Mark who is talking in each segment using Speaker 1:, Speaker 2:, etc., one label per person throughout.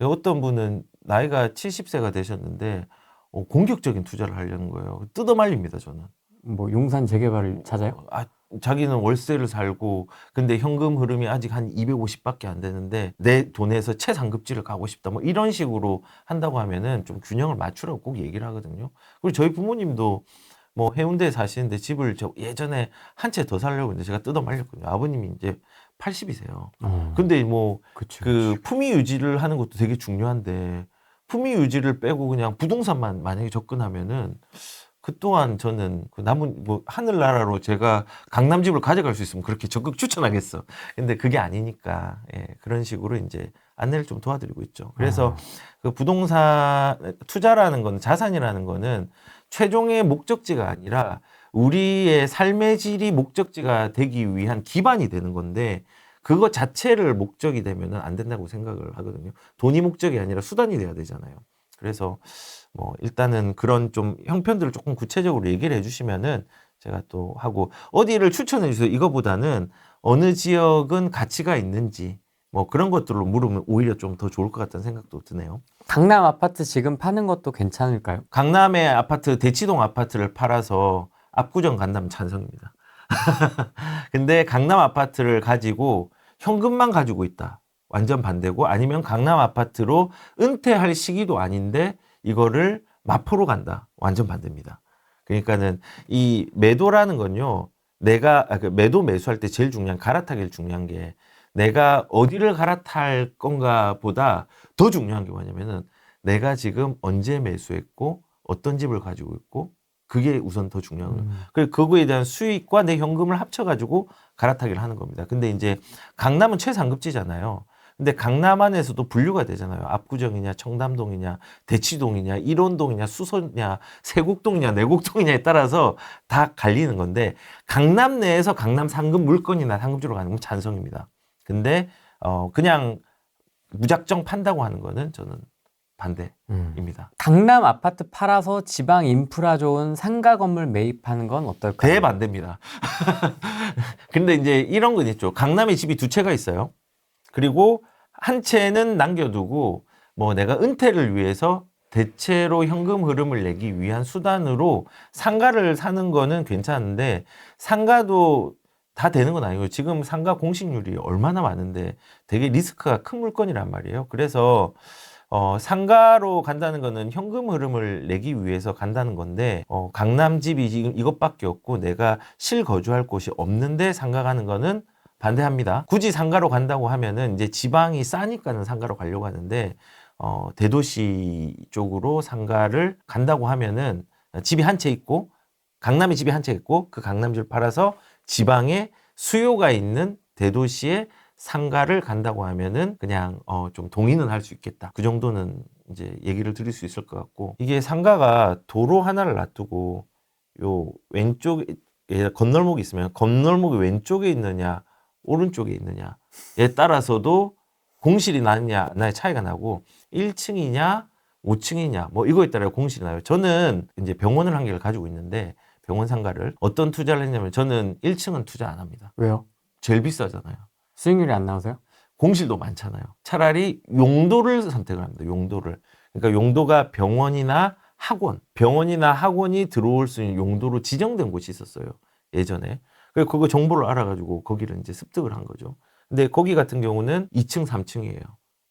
Speaker 1: 어떤 분은 나이가 70세가 되셨는데 공격적인 투자를 하려는 거예요. 뜯어 말립니다, 저는.
Speaker 2: 뭐 용산 재개발을 찾아요?
Speaker 1: 자기는 월세를 살고 근데 현금 흐름이 아직 한 250밖에 안 되는데 내 돈에서 최상급지를 가고 싶다. 뭐 이런 식으로 한다고 하면은 좀 균형을 맞추라고 꼭 얘기를 하거든요. 그리고 저희 부모님도 뭐 해운대에 사시는데 집을 저 예전에 한 채 더 살려고 했는데 제가 뜯어 말렸거든요. 아버님이 이제 80이세요. 근데 뭐
Speaker 2: 그치,
Speaker 1: 그
Speaker 2: 그치.
Speaker 1: 품위 유지를 하는 것도 되게 중요한데 품위 유지를 빼고 그냥 부동산만 만약에 접근하면은 그 또한 저는 그 남은 뭐 하늘나라로 제가 강남집을 가져갈 수 있으면 그렇게 적극 추천하겠어. 근데 그게 아니니까 그런 식으로 이제 안내를 좀 도와드리고 있죠. 그래서 그 부동산 투자라는 건 자산이라는 거는 최종의 목적지가 아니라 우리의 삶의 질이 목적지가 되기 위한 기반이 되는 건데 그거 자체를 목적이 되면은 안 된다고 생각을 하거든요. 돈이 목적이 아니라 수단이 돼야 되잖아요. 그래서 뭐 일단은 그런 좀 형편들을 조금 구체적으로 얘기를 해주시면은 제가 또 하고 어디를 추천해 주세요. 이거보다는 어느 지역은 가치가 있는지 뭐 그런 것들로 물으면 오히려 좀 더 좋을 것 같다는 생각도 드네요.
Speaker 2: 강남 아파트 지금 파는 것도 괜찮을까요?
Speaker 1: 강남의 아파트 대치동 아파트를 팔아서 압구정 간다면 찬성입니다. 근데 강남 아파트를 가지고 현금만 가지고 있다. 완전 반대고 아니면 강남 아파트로 은퇴할 시기도 아닌데 이거를 마포로 간다. 완전 반대입니다. 그러니까는 이 매도라는 건요. 그 매도 매수할 때 제일 중요한 갈아타기를 중요한 게 내가 어디를 갈아탈 건가 보다 더 중요한 게 뭐냐면은 내가 지금 언제 매수했고 어떤 집을 가지고 있고 그게 우선 더 중요한 거예요. 그리고 그거에 대한 수익과 내 현금을 합쳐가지고 갈아타기를 하는 겁니다. 근데 이제 강남은 최상급지잖아요. 근데 강남 안에서도 분류가 되잖아요. 압구정이냐, 청담동이냐, 대치동이냐, 일원동이냐, 수서냐, 세곡동이냐, 내곡동이냐에 따라서 다 갈리는 건데 강남 내에서 강남 상급 물건이나 상급지로 가는 건 찬성입니다. 근데 그냥 무작정 판다고 하는 거는 저는 반대입니다.
Speaker 2: 강남 아파트 팔아서 지방 인프라 좋은 상가 건물 매입하는 건 어떨까요?
Speaker 1: 대반대입니다. 근데 이제 이런 건 있죠. 강남에 집이 두 채가 있어요. 그리고 한 채는 남겨두고 뭐 내가 은퇴를 위해서 대체로 현금 흐름을 내기 위한 수단으로 상가를 사는 거는 괜찮은데 상가도 다 되는 건 아니고 지금 상가 공시률이 얼마나 많은데 되게 리스크가 큰 물건이란 말이에요. 그래서 상가로 간다는 거는 현금 흐름을 내기 위해서 간다는 건데, 강남 집이 지금 이것밖에 없고 내가 실거주할 곳이 없는데 상가 가는 거는 반대합니다. 굳이 상가로 간다고 하면은 이제 지방이 싸니까는 상가로 가려고 하는데, 대도시 쪽으로 상가를 간다고 하면은 집이 한 채 있고, 강남에 집이 한 채 있고, 그 강남집을 팔아서 지방에 수요가 있는 대도시에 상가를 간다고 하면은 그냥 좀 동의는 할 수 있겠다. 그 정도는 이제 얘기를 드릴 수 있을 것 같고 이게 상가가 도로 하나를 놔두고 요 왼쪽에 건널목이 있으면 건널목이 왼쪽에 있느냐 오른쪽에 있느냐에 따라서도 공실이 나느냐 안 나의 차이가 나고 1층이냐 5층이냐 뭐 이거에 따라 공실이 나요. 저는 이제 병원을 한 개를 가지고 있는데 병원 상가를 어떤 투자를 했냐면 저는 1층은 투자 안 합니다.
Speaker 2: 왜요?
Speaker 1: 제일 비싸잖아요.
Speaker 2: 수익률이 안 나오세요?
Speaker 1: 공실도 많잖아요. 차라리 용도를 선택을 합니다. 용도를. 그러니까 용도가 병원이나 학원이 들어올 수 있는 용도로 지정된 곳이 있었어요. 예전에. 그래서 그거 정보를 알아가지고 거기를 이제 습득을 한 거죠. 근데 거기 같은 경우는 2층, 3층이에요.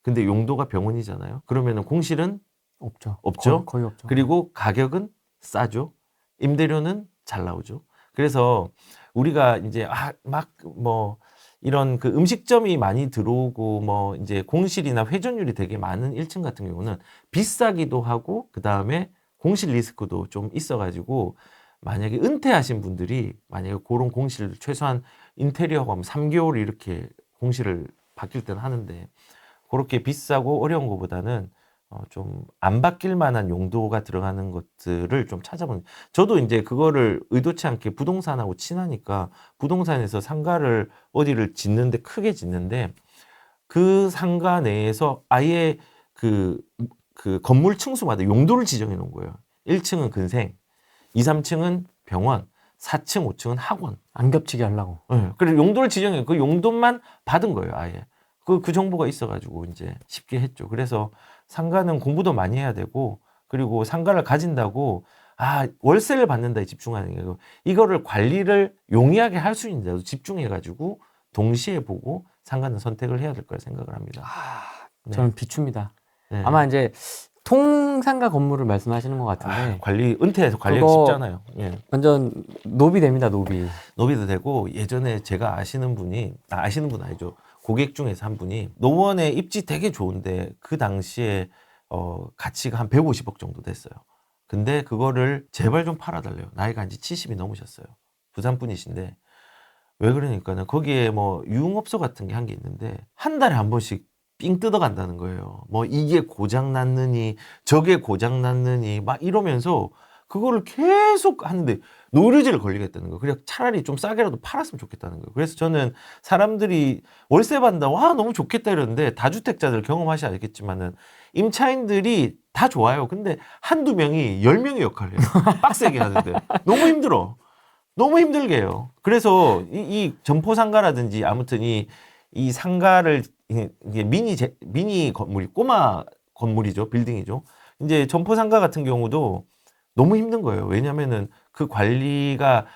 Speaker 1: 근데 용도가 병원이잖아요. 그러면은 공실은
Speaker 2: 없죠.
Speaker 1: 없죠.
Speaker 2: 거의 없죠.
Speaker 1: 그리고 가격은 싸죠. 임대료는 잘 나오죠. 그래서 우리가 이제 막뭐 이런 그 음식점이 많이 들어오고 뭐 이제 공실이나 회전율이 되게 많은 1층 같은 경우는 비싸기도 하고 그다음에 공실 리스크도 좀 있어가지고 만약에 은퇴하신 분들이 만약에 그런 공실 최소한 인테리어가 하면 3개월 이렇게 공실을 바뀔 때는 하는데 그렇게 비싸고 어려운 것보다는 좀 안 바뀔 만한 용도가 들어가는 것들을 좀 찾아보는. 저도 이제 그거를 의도치 않게 부동산하고 친하니까 부동산에서 상가를 어디를 짓는데 크게 짓는데 그 상가 내에서 아예 그 건물 층수마다 용도를 지정해 놓은 거예요. 1층은 근생, 2, 3층은 병원, 4층, 5층은 학원.
Speaker 2: 안 겹치게 하려고.
Speaker 1: 네. 그리고 용도를 지정해 그 용도만 받은 거예요, 아예. 그 정보가 있어가지고 이제 쉽게 했죠. 그래서 상가는 공부도 많이 해야 되고, 그리고 상가를 가진다고 월세를 받는다에 집중하는 게 아니고 이거를 관리를 용이하게 할 수 있는데도 집중해가지고 동시에 보고 상가는 선택을 해야 될 거라 생각을 합니다. 네.
Speaker 2: 저는 비추입니다.
Speaker 1: 네.
Speaker 2: 아마 이제 통상가 건물을 말씀하시는 것 같은데
Speaker 1: 은퇴해서 관리하기
Speaker 2: 그거
Speaker 1: 쉽잖아요. 예.
Speaker 2: 완전 노비 됩니다, 노비.
Speaker 1: 노비도 되고, 예전에 제가 아시는 분이, 아시는 분 아니죠. 고객 중에서 한 분이 노원에 입지 되게 좋은데 그 당시에 가치가 한 150억 정도 됐어요. 근데 그거를 제발 좀 팔아달래요. 나이가 이제 70이 넘으셨어요. 부산 분이신데 왜 그러니까는 거기에 뭐 유흥업소 같은 게 한 게 있는데 한 달에 한 번씩 삥 뜯어간다는 거예요. 뭐 이게 고장 났느니 저게 고장 났느니 막 이러면서 그거를 계속 하는데 노이즈를 걸리겠다는 거예요. 그래서 차라리 좀 싸게라도 팔았으면 좋겠다는 거예요. 그래서 저는 사람들이 월세 받는다, 와 너무 좋겠다 이러는데 다주택자들 경험하셔야 알겠지만은 임차인들이 다 좋아요. 근데 한두 명이 10명의 역할을 해요. 빡세게 하는데 너무 힘들어. 너무 힘들게 해요. 그래서 이 점포상가라든지 아무튼 이 상가를 이게 미니 건물이 꼬마 건물이죠. 빌딩이죠. 이제 점포상가 같은 경우도 너무 힘든 거예요. 왜냐면은 그 관리가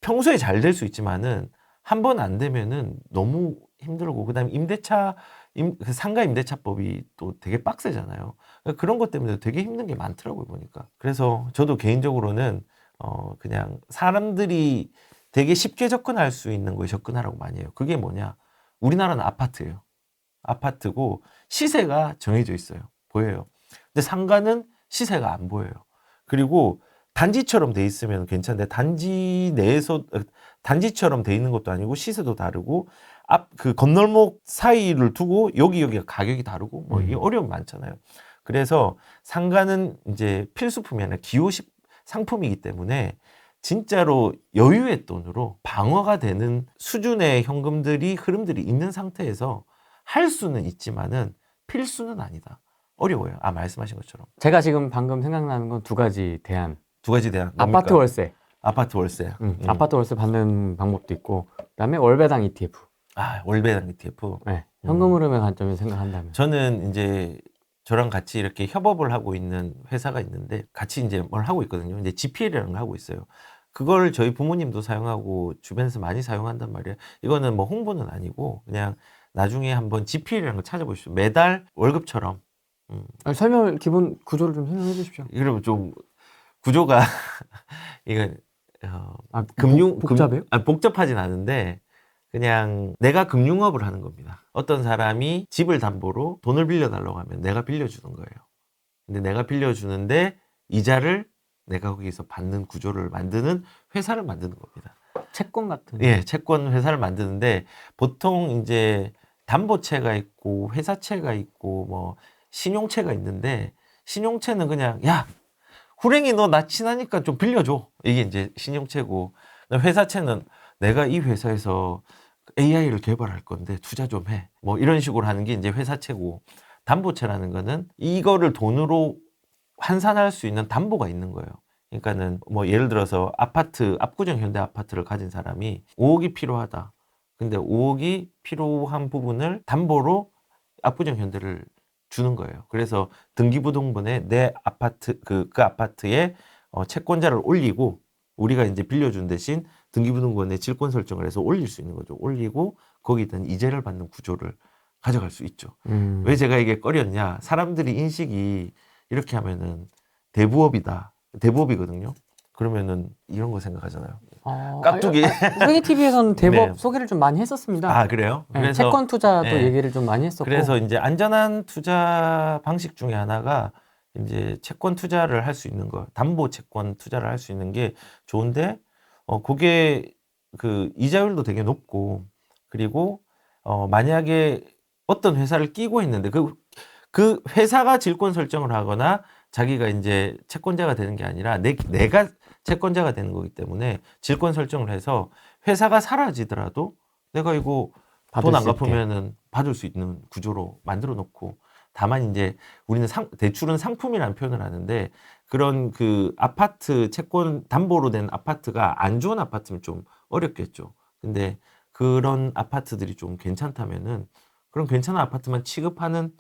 Speaker 1: 평소에 잘 될 수 있지만은 한 번 안 되면은 너무 힘들고, 그다음에 그 상가 임대차법이 또 되게 빡세잖아요. 그러니까 그런 것 때문에 되게 힘든 게 많더라고요, 보니까. 그래서 저도 개인적으로는 그냥 사람들이 되게 쉽게 접근할 수 있는 거에 접근하라고 많이 해요. 그게 뭐냐? 우리나라는 아파트예요. 아파트고 시세가 정해져 있어요. 보여요. 근데 상가는 시세가 안 보여요. 그리고 단지처럼 돼 있으면 괜찮은데 단지 내에서 단지처럼 돼 있는 것도 아니고 시세도 다르고 그 건널목 사이를 두고 여기가 가격이 다르고 뭐 이게 어려움이 많잖아요. 그래서 상가는 이제 필수품이 아니라 기호식 상품이기 때문에 진짜로 여유의 돈으로 방어가 되는 수준의 현금들이 흐름들이 있는 상태에서 할 수는 있지만은 필수는 아니다. 어려워요. 말씀하신 것처럼.
Speaker 2: 제가 지금 방금 생각나는 건 두 가지 대안.
Speaker 1: 두 가지 대안.
Speaker 2: 아파트 월세.
Speaker 1: 아파트 월세.
Speaker 2: 아파트 월세 받는 방법도 있고, 그다음에 월배당 ETF.
Speaker 1: 월배당 ETF.
Speaker 2: 네. 현금 흐름의 관점에서 생각한다면.
Speaker 1: 저는 이제 저랑 같이 이렇게 협업을 하고 있는 회사가 있는데 같이 이제 뭘 하고 있거든요. 이제 GPL이라는 걸 하고 있어요. 그걸 저희 부모님도 사용하고 주변에서 많이 사용한단 말이에요. 이거는 뭐 홍보는 아니고 그냥 나중에 한번 GPL이라는 걸 찾아보십시오. 매달 월급처럼.
Speaker 2: 설명 기본 구조를 좀 설명해 주십시오.
Speaker 1: 그러면 좀 구조가 이건 금융
Speaker 2: 복잡해요?
Speaker 1: 복잡하진 않은데 그냥 내가 금융업을 하는 겁니다. 어떤 사람이 집을 담보로 돈을 빌려달라고 하면 내가 빌려주는 거예요. 근데 내가 빌려주는데 이자를 내가 거기서 받는 구조를 만드는 회사를 만드는 겁니다.
Speaker 2: 채권 같은.
Speaker 1: 예, 채권 회사를 만드는데 보통 이제 담보채가 있고 회사채가 있고 뭐 신용채가 있는데 신용채는 그냥 야 후랭이 너 나 친하니까 좀 빌려줘. 이게 이제 신용채고 회사채는 내가 이 회사에서 AI를 개발할 건데 투자 좀 해. 뭐 이런 식으로 하는 게 이제 회사채고 담보채라는 거는 이거를 돈으로 환산할 수 있는 담보가 있는 거예요. 그러니까는 뭐 예를 들어서 아파트 압구정 현대 아파트를 가진 사람이 5억이 필요하다. 근데 5억이 필요한 부분을 담보로 압구정 현대를 주는 거예요. 그래서 등기부등본에 내 아파트 그 아파트에 채권자를 올리고 우리가 이제 빌려준 대신 등기부등본에 질권 설정을 해서 올릴 수 있는 거죠. 올리고 거기다 이자를 받는 구조를 가져갈 수 있죠. 왜 제가 이게 꺼렸냐? 사람들이 인식이 이렇게 하면은 대부업이다. 대부업이거든요. 그러면은 이런 거 생각하잖아요. 깍두기.
Speaker 2: 소개 TV에서는 대법
Speaker 1: 네.
Speaker 2: 소개를 좀 많이 했었습니다.
Speaker 1: 그래요?
Speaker 2: 네,
Speaker 1: 그래서
Speaker 2: 채권 투자도
Speaker 1: 네.
Speaker 2: 얘기를 좀 많이 했었고.
Speaker 1: 그래서 이제 안전한 투자 방식 중에 하나가 이제 채권 투자를 할 수 있는 거, 담보 채권 투자를 할 수 있는 게 좋은데, 그게 그 이자율도 되게 높고, 그리고 만약에 어떤 회사를 끼고 있는데 그 회사가 질권 설정을 하거나 자기가 이제 채권자가 되는 게 아니라 내가 채권자가 되는 거기 때문에 질권 설정을 해서 회사가 사라지더라도 내가 이거 돈 안 갚으면은 받을 수 있는 구조로 만들어 놓고, 다만 이제 우리는 대출은 상품이라는 표현을 하는데 그런 그 아파트 채권 담보로 된 아파트가 안 좋은 아파트면 좀 어렵겠죠. 근데 그런 아파트들이 좀 괜찮다면은 그런 괜찮은 아파트만 취급하는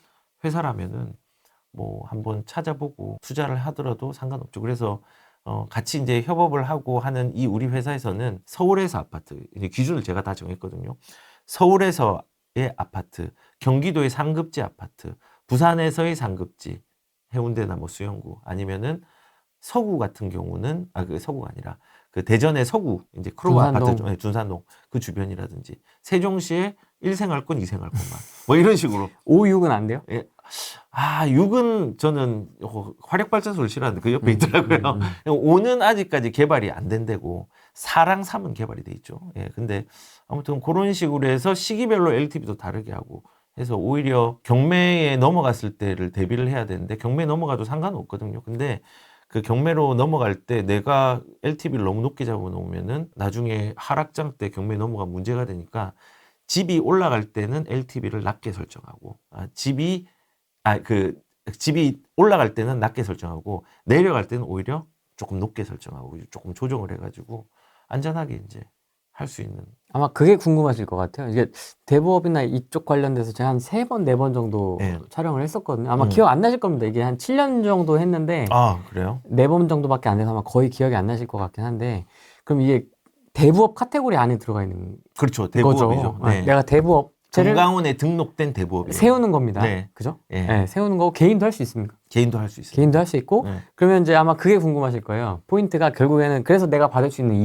Speaker 1: 회사라면은 뭐 한번 찾아보고 투자를 하더라도 상관없죠. 그래서 같이 이제 협업을 하고 하는 이 우리 회사에서는 서울에서 아파트, 이제 기준을 제가 다 정했거든요. 서울에서의 아파트, 경기도의 상급지 아파트, 부산에서의 상급지, 해운대나 뭐 수영구, 아니면은 서구 같은 경우는, 그 서구가 아니라 그 대전의 서구, 이제 크로우 아파트, 준산동 그 주변이라든지, 세종시의 1생활권, 2생활권만. 뭐 이런 식으로.
Speaker 2: 5, 6은 안 돼요?
Speaker 1: 예. 6은 저는 화력발전소를 싫어하는데 그 옆에 있더라고요. 5는 아직까지 개발이 안 된 데고 4랑 3은 개발이 돼 있죠. 예. 근데 아무튼 그런 식으로 해서 시기별로 LTV도 다르게 하고 해서 오히려 경매에 넘어갔을 때를 대비를 해야 되는데 경매에 넘어가도 상관은 없거든요. 근데 그 경매로 넘어갈 때 내가 LTV를 너무 높게 잡아놓으면은 나중에 하락장 때 경매에 넘어가면 문제가 되니까 집이 올라갈 때는 LTV를 낮게 설정하고 집이 올라갈 때는 낮게 설정하고 내려갈 때는 오히려 조금 높게 설정하고 조금 조정을 해가지고 안전하게 이제 할 수 있는.
Speaker 2: 아마 그게 궁금하실 것 같아요. 이게 대부업이나 이쪽 관련돼서 제가 한 3번, 4번 정도
Speaker 1: 네.
Speaker 2: 촬영을 했었거든요. 아마 기억 안 나실 겁니다. 이게 한 7년 정도 했는데
Speaker 1: 그래요?
Speaker 2: 4번 정도밖에 안 돼서 아마 거의 기억이 안 나실 것 같긴 한데 그럼 이게 대부업 카테고리 안에 들어가 있는
Speaker 1: 그렇죠. 대부업이죠.
Speaker 2: 거죠.
Speaker 1: 네.
Speaker 2: 내가 대부업체를
Speaker 1: 금강원에 등록된 대부업이에요.
Speaker 2: 세우는 겁니다.
Speaker 1: 네.
Speaker 2: 그죠?
Speaker 1: 네.
Speaker 2: 네, 세우는 거고 개인도 할 수 있습니까?
Speaker 1: 개인도 할 수 있어요.
Speaker 2: 개인도 할 수 있고
Speaker 1: 네.
Speaker 2: 그러면 이제 아마 그게 궁금하실 거예요. 포인트가 결국에는 그래서 내가 받을 수 있는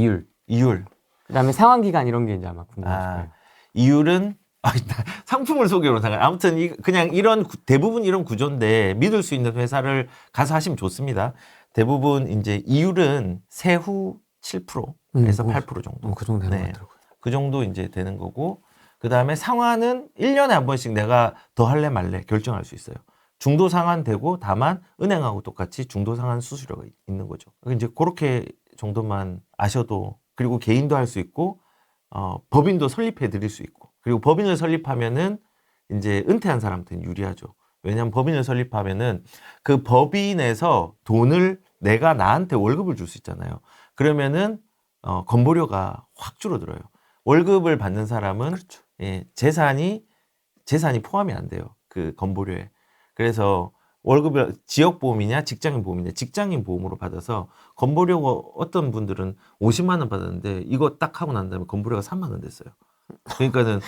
Speaker 1: 이율.
Speaker 2: 그다음에 상환 기간 이런 게 이제 아마 궁금하실 거예요.
Speaker 1: 이율은 상품을 소개로 상관. 아무튼 그냥 이런 대부분 이런 구조인데 믿을 수 있는 회사를 가서 하시면 좋습니다. 대부분 이제 이율은 세후 7%에서 8% 정도.
Speaker 2: 그 정도 되는 것
Speaker 1: 네.
Speaker 2: 같더라고요.
Speaker 1: 그 정도 이제 되는 거고 그 다음에 상환은 1년에 한 번씩 내가 더 할래 말래 결정할 수 있어요. 중도 상환되고 다만 은행하고 똑같이 중도 상환 수수료가 있는 거죠. 이제 그렇게 정도만 아셔도 그리고 개인도 할 수 있고 법인도 설립해 드릴 수 있고 그리고 법인을 설립하면은 이제 은퇴한 사람한테는 유리하죠. 왜냐하면 법인을 설립하면은 그 법인에서 돈을 내가 나한테 월급을 줄 수 있잖아요. 그러면은 건보료가 확 줄어들어요. 월급을 받는 사람은
Speaker 2: 그렇죠.
Speaker 1: 예, 재산이 포함이 안 돼요. 그 건보료에. 그래서 월급을 지역보험이냐 직장인 보험이냐 직장인 보험으로 받아서 건보료가 어떤 분들은 50만 원 받았는데 이거 딱 하고 난 다음에 건보료가 3만 원 됐어요. 그러니까는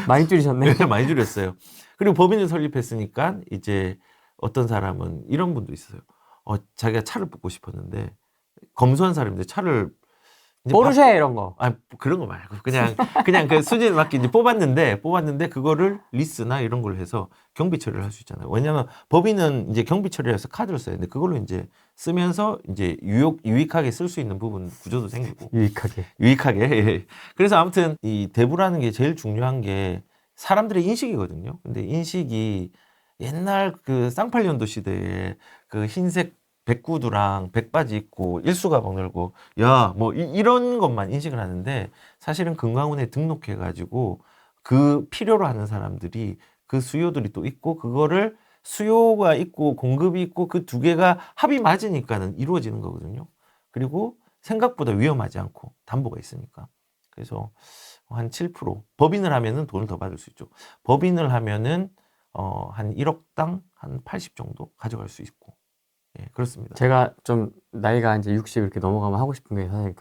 Speaker 2: 많이 줄이셨네.
Speaker 1: 네, 많이 줄였어요. 그리고 법인을 설립했으니까 이제 어떤 사람은 이런 분도 있어요. 자기가 차를 뽑고 싶었는데 검소한 사람인데 차를 이제
Speaker 2: 포르쉐 이런 거.
Speaker 1: 그런 거 말고 그냥 그 수준에 맞게 이제 뽑았는데 그거를 리스나 이런 걸 해서 경비 처리를 할 수 있잖아요. 왜냐하면 법인은 이제 경비 처리를 해서 카드를 써야 되는데 그걸로 이제 쓰면서 이제 유익하게 쓸 수 있는 부분 구조도 생기고 유익하게. 예. 그래서 아무튼 이 대부라는 게 제일 중요한 게 사람들의 인식이거든요. 근데 인식이 옛날 그 쌍팔년도 시대에 그 흰색 백구두랑 백바지 입고 일수가방 들고 야 뭐 이런 것만 인식을 하는데 사실은 금강원에 등록해가지고 그 필요로 하는 사람들이 그 수요들이 또 있고 그거를 수요가 있고 공급이 있고 그 두 개가 합이 맞으니까는 이루어지는 거거든요. 그리고 생각보다 위험하지 않고 담보가 있으니까. 그래서 한 7% 법인을 하면은 돈을 더 받을 수 있죠. 법인을 하면은 한 1억당 한 80 정도 가져갈 수 있고. 예, 그렇습니다.
Speaker 2: 제가 좀 나이가 이제 60 이렇게 넘어가면 하고 싶은 게 사실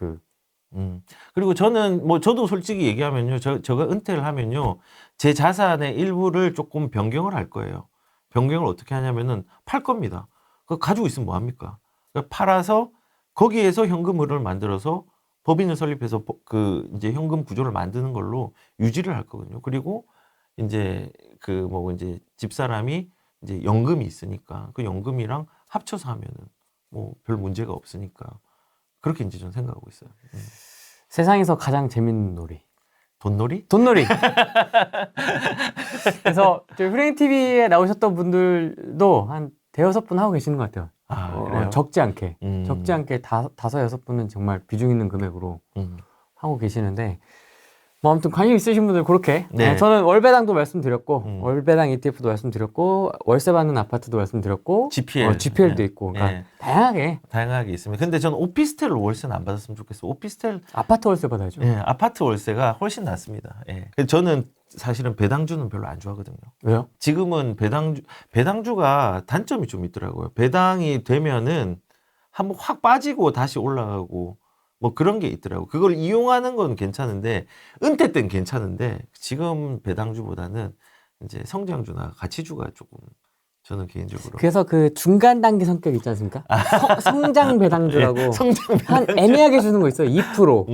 Speaker 1: 그리고 저는 저도 솔직히 얘기하면요, 제가 은퇴를 하면요, 제 자산의 일부를 조금 변경을 할 거예요. 변경을 어떻게 하냐면은 팔 겁니다. 그거 가지고 있으면 뭐 합니까? 그러니까 팔아서 거기에서 현금 흐름을 만들어서 법인을 설립해서 이제 현금 구조를 만드는 걸로 유지를 할 거거든요. 그리고 이제 이제 집사람이 이제 연금이 있으니까 그 연금이랑 합쳐서 하면은 뭐 별 문제가 없으니까 그렇게 이제 좀 생각하고 있어요.
Speaker 2: 세상에서 가장 재밌는 놀이.
Speaker 1: 돈놀이?
Speaker 2: 돈놀이. 그래서 저희 프레임 TV에 나오셨던 분들도 한 대여섯 분 하고 계시는 것 같아요.
Speaker 1: 그래요?
Speaker 2: 적지 않게. 적지 않게 다섯 여섯 분은 정말 비중 있는 금액으로 하고 계시는데 뭐 아무튼 관심 있으신 분들 그렇게
Speaker 1: 네.
Speaker 2: 저는 월배당도 말씀드렸고
Speaker 1: 음.
Speaker 2: 월배당 ETF도 말씀드렸고 월세 받는 아파트도 말씀드렸고
Speaker 1: GPL.
Speaker 2: GPL도
Speaker 1: 네.
Speaker 2: 있고 그러니까
Speaker 1: 네.
Speaker 2: 다양하게
Speaker 1: 다양하게 있습니다. 근데 저는 오피스텔 월세는 안 받았으면 좋겠어요. 오피스텔
Speaker 2: 아파트 월세 받아야죠.
Speaker 1: 예, 아파트 월세가 훨씬 낫습니다. 예. 그래서 저는 사실은 배당주는 별로 안 좋아하거든요.
Speaker 2: 왜요?
Speaker 1: 지금은 배당주가 단점이 좀 있더라고요. 배당이 되면은 한번 확 빠지고 다시 올라가고 뭐 그런 게 있더라고요. 그걸 이용하는 건 괜찮은데 은퇴 때는 괜찮은데 지금 배당주보다는 이제 성장주나 가치주가 조금 저는 개인적으로
Speaker 2: 그래서 그 중간 단계 성격 있지 않습니까? 성장 배당주라고
Speaker 1: 예, 성장
Speaker 2: 한 애매하게 주는 거 있어요. 2%,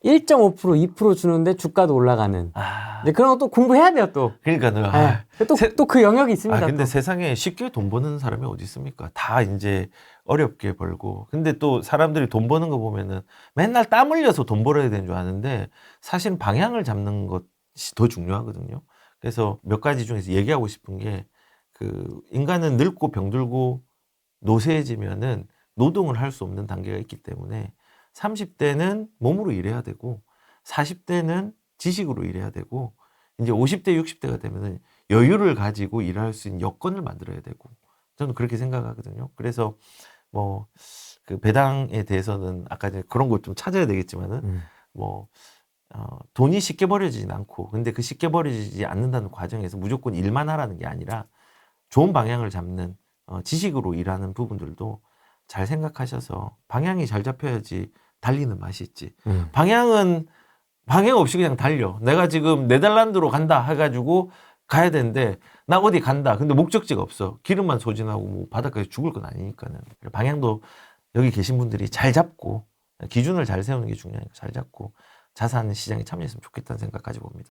Speaker 2: 1.5%, 2% 주는데 주가도 올라가는.
Speaker 1: 아,
Speaker 2: 근데 그런 거 또 공부해야 돼요 또.
Speaker 1: 그러니까는
Speaker 2: 또 그 영역이 있습니다.
Speaker 1: 근데
Speaker 2: 또.
Speaker 1: 세상에 쉽게 돈 버는 사람이 어디 있습니까? 다 이제 어렵게 벌고. 근데 또 사람들이 돈 버는 거 보면은 맨날 땀 흘려서 돈 벌어야 되는 줄 아는데 사실 방향을 잡는 것이 더 중요하거든요. 그래서 몇 가지 중에서 얘기하고 싶은 게 그 인간은 늙고 병들고 노쇠해지면은 노동을 할 수 없는 단계가 있기 때문에 30대는 몸으로 일해야 되고 40대는 지식으로 일해야 되고 이제 50대, 60대가 되면은 여유를 가지고 일할 수 있는 여건을 만들어야 되고 저는 그렇게 생각하거든요. 그래서 뭐 그 배당에 대해서는 아까 이제 그런 거 좀 찾아야 되겠지만은 뭐 돈이 쉽게 버려지진 않고 근데 그 쉽게 버려지지 않는다는 과정에서 무조건 일만 하라는 게 아니라 좋은 방향을 잡는 지식으로 일하는 부분들도 잘 생각하셔서 방향이 잘 잡혀야지 달리는 맛이 있지. 방향 없이 그냥 달려. 내가 지금 네덜란드로 간다 해가지고 가야 되는데 나 어디 간다. 근데 목적지가 없어. 기름만 소진하고 뭐 바닷가에 죽을 건 아니니까는. 방향도 여기 계신 분들이 잘 잡고 기준을 잘 세우는 게 중요하니까 잘 잡고 자산 시장에 참여했으면 좋겠다는 생각 가지고 봅니다.